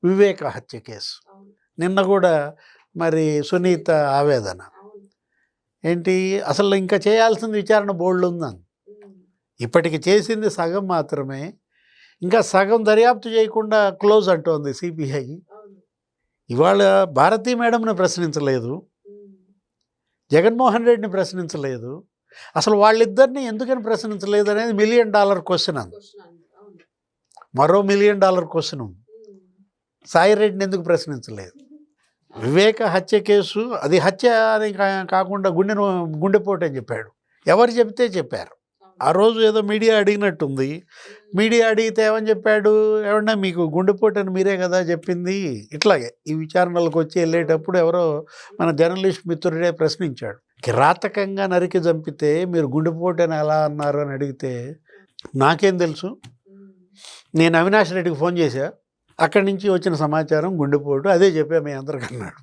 వివేక హత్య కేసు. నిన్న కూడా మరి సునీత ఆవేదన ఏంటి, అసలు ఇంకా చేయాల్సిన విచారణ బోల్డుందని. ఇప్పటికి చేసింది సగం మాత్రమే, ఇంకా సగం దర్యాప్తు చేయకుండా క్లోజ్ అంటోంది సిబిఐ. ఇవాళ భారతీ మేడంని ప్రశ్నించలేదు, జగన్మోహన్ రెడ్డిని ప్రశ్నించలేదు, అసలు వాళ్ళిద్దరిని ఎందుకని ప్రశ్నించలేదు అనేది $1 మిలియన్ క్వశ్చన్. మరో $1 మిలియన్ క్వశ్చన్, సాయి రెడ్డిని ఎందుకు ప్రశ్నించలేదు? వివేక హత్య కేసు, అది హత్య అని కాకుండా గుండెపోటు అని చెప్పాడు. ఎవరు చెబితే చెప్పారు. ఆ రోజు ఏదో మీడియా అడిగినట్టుంది. మీడియా అడిగితే ఏమని చెప్పాడు, ఏమన్నా మీకు గుండెపోటు అని మీరే కదా చెప్పింది. ఇట్లాగే ఈ విచారణలకు వచ్చి వెళ్ళేటప్పుడు ఎవరో మన జర్నలిస్ట్ మిత్రుడే ప్రశ్నించాడు, కిరాతకంగా నరికి చంపితే మీరు గుండెపోటు అని ఎలా అన్నారు అని అడిగితే, నాకేం తెలుసు, నేను అవినాష్ రెడ్డికి ఫోన్ చేశా, అక్కడి నుంచి వచ్చిన సమాచారం గుండెపోటు, అదే చెప్పా మీ అందరికన్నాడు.